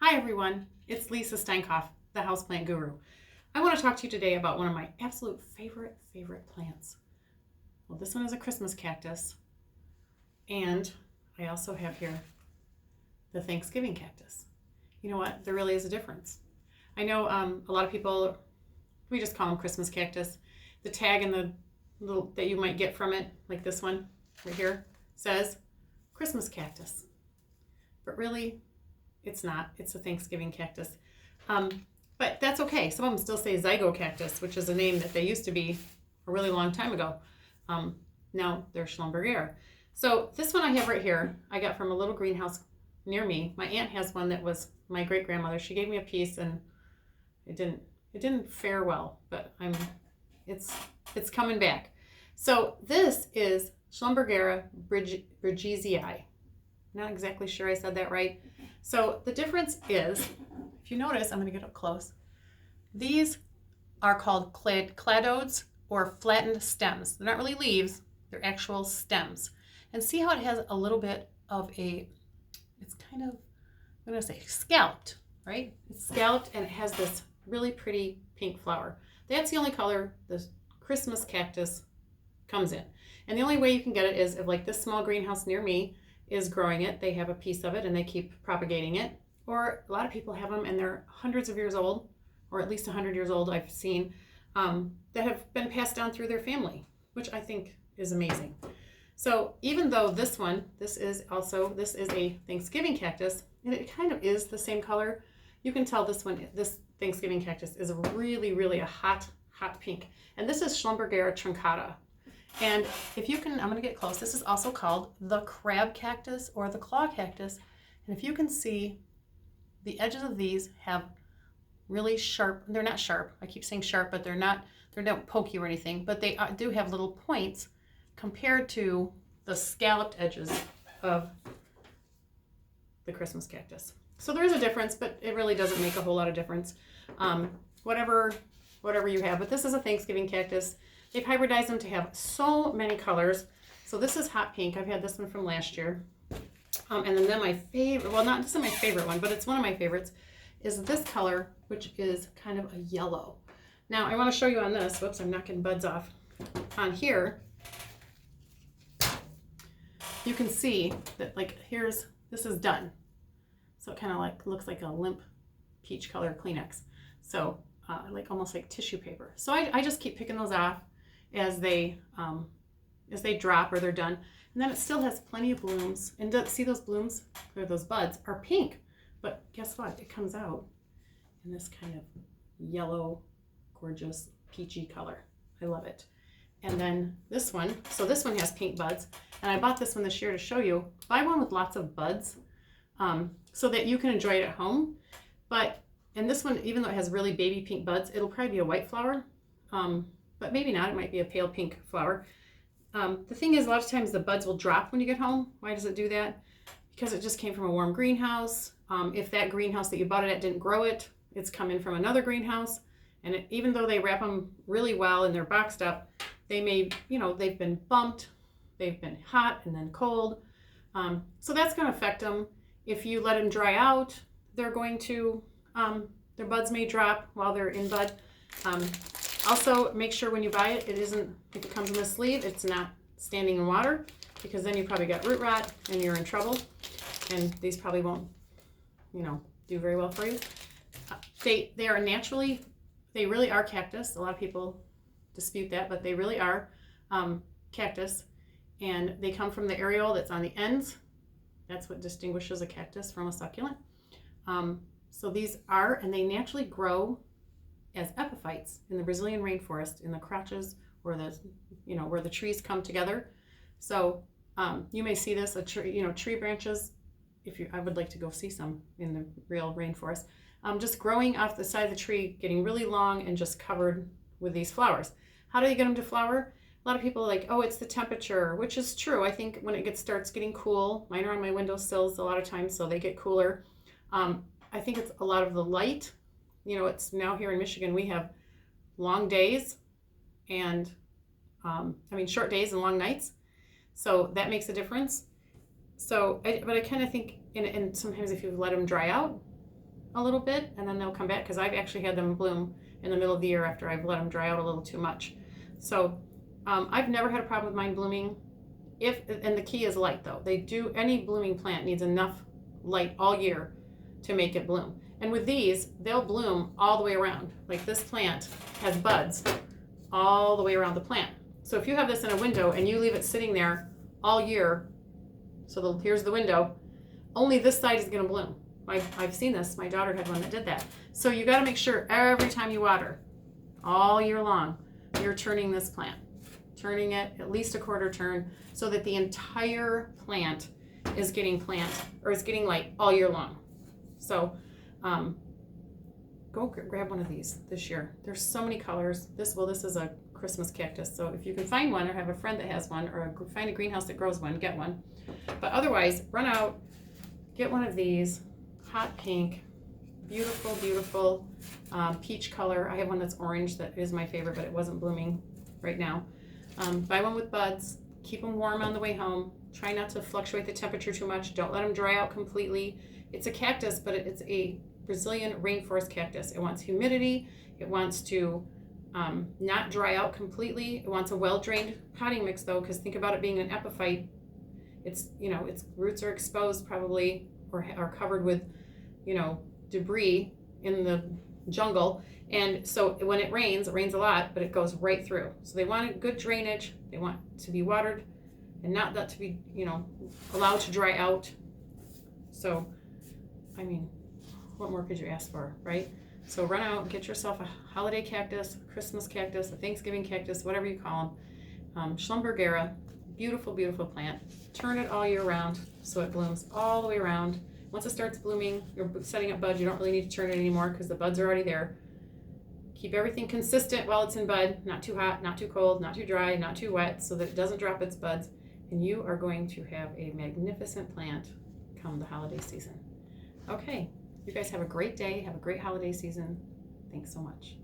Hi everyone, it's Lisa Steinkoff, the Houseplant Guru. I want to talk to you today about one of my absolute favorite plants. Well, this one is a Christmas cactus, and I also have here the Thanksgiving cactus. You know what? There really is a difference. I know a lot of people, we just call them Christmas cactus. The tag and the little that you might get from it, like this one right here, says Christmas cactus. But really, it's not. It's a Thanksgiving cactus. But that's okay. Some of them still say zygo cactus, which is a name that they used to be a really long time ago. Now they're Schlumberger. So this one I have right here, I got from a little greenhouse near me. My aunt has one that was my great-grandmother. She gave me a piece and it didn't fare well, but it's coming back. So this is Schlumberger bridgesii. Not exactly sure I said that right. So the difference is, if you notice, I'm going to get up close. These are called cladodes or flattened stems. They're not really leaves, they're actual stems. And see how it has a little bit of it's kind of, I'm going to say scalloped, right? It's scalloped and it has this really pretty pink flower. That's the only color the Christmas cactus comes in. And the only way you can get it is if, like, this small greenhouse near me is growing it, they have a piece of it and they keep propagating it. Or a lot of people have them and they're hundreds of years old, or at least 100 years old I've seen, that have been passed down through their family, which I think is amazing. So even though this is a Thanksgiving cactus, and it kind of is the same color, you can tell this Thanksgiving cactus is really a hot pink. And this is Schlumberger truncata. And if you can, I'm going to get close. This is also called the crab cactus or the claw cactus. And if you can see, the edges of these have really sharp, they're not sharp. I keep saying sharp, but they're not pokey or anything, but they do have little points compared to the scalloped edges of the Christmas cactus. So there is a difference, but it really doesn't make a whole lot of difference. Whatever you have, but this is a Thanksgiving cactus. They've hybridized them to have so many colors. So this is hot pink. I've had this one from last year. And then my favorite, well, not this is my favorite one, but it's one of my favorites, is this color, which is kind of a yellow. Now I want to show you on this. Whoops, I'm knocking buds off. On here, you can see that, like, this is done. So it kind of like looks like a limp peach color Kleenex. So like almost like tissue paper. So I just keep picking those off as they drop or they're done. And then it still has plenty of blooms. And see those blooms, or those buds, are pink. But guess what? It comes out in this kind of yellow, gorgeous, peachy color. I love it. And then this one, so this one has pink buds. And I bought this one this year to show you. Buy one with lots of buds so that you can enjoy it at home. And this one, even though it has really baby pink buds, it'll probably be a white flower. But maybe not. It might be a pale pink flower. The thing is, a lot of times the buds will drop when you get home. Why does it do that? Because it just came from a warm greenhouse. If that greenhouse that you bought it at didn't grow it, it's come in from another greenhouse. And even though they wrap them really well and they're boxed up, they may, they've been bumped, they've been hot and then cold. So that's going to affect them. If you let them dry out, they're going to, their buds may drop while they're in bud. Also, make sure when you buy it, if it comes in a sleeve, it's not standing in water, because then you probably got root rot and you're in trouble. And these probably won't, do very well for you. They really are cactus. A lot of people dispute that, but they really are cactus. And they come from the areole that's on the ends. That's what distinguishes a cactus from a succulent. So these and they naturally grow as epiphytes in the Brazilian rainforest, in the crotches where the trees come together. So you may see this, tree branches. I would like to go see some in the real rainforest, just growing off the side of the tree, getting really long and just covered with these flowers. How do you get them to flower? A lot of people are like, oh, it's the temperature, which is true. I think when it starts getting cool, mine are on my windowsills a lot of times, so they get cooler. I think it's a lot of the light. It's now here in Michigan, we have long days and, short days and long nights. So that makes a difference. But I kind of think, and sometimes if you let them dry out, a little bit and then they'll come back, because I've actually had them bloom in the middle of the year after I've let them dry out a little too much. So I've never had a problem with mine blooming. And the key is light though. Any blooming plant needs enough light all year to make it bloom. And with these, they'll bloom all the way around. Like this plant has buds all the way around the plant. So if you have this in a window and you leave it sitting there all year, so here's the window, only this side is going to bloom. I've seen this. My daughter had one that did that. So you got to make sure every time you water, all year long, you're turning this plant. Turning it at least a quarter turn so that the entire plant is getting light all year long. So go grab one of these this year. There's so many colors. This is a Christmas cactus. So if you can find one or have a friend that has one or find a greenhouse that grows one, get one. But otherwise, run out, get one of these. Hot pink, beautiful, beautiful peach color. I have one that's orange that is my favorite, but it wasn't blooming right now. Buy one with buds. Keep them warm on the way home. Try not to fluctuate the temperature too much. Don't let them dry out completely. It's a cactus, but it's a Brazilian rainforest cactus. It wants humidity. It wants to not dry out completely. It wants a well-drained potting mix though, because think about it being an epiphyte. Its roots are exposed probably or are covered with, debris in the jungle. And so when it rains a lot, but it goes right through. So they want a good drainage. They want to be watered and not that to be, allowed to dry out. So, what more could you ask for, right? So run out, get yourself a holiday cactus, a Christmas cactus, a Thanksgiving cactus, whatever you call them. Schlumbergera, beautiful, beautiful plant. Turn it all year round so it blooms all the way around. Once it starts blooming, you're setting up buds, you don't really need to turn it anymore because the buds are already there. Keep everything consistent while it's in bud, not too hot, not too cold, not too dry, not too wet, so that it doesn't drop its buds. And you are going to have a magnificent plant come the holiday season. Okay, you guys have a great day, have a great holiday season. Thanks so much.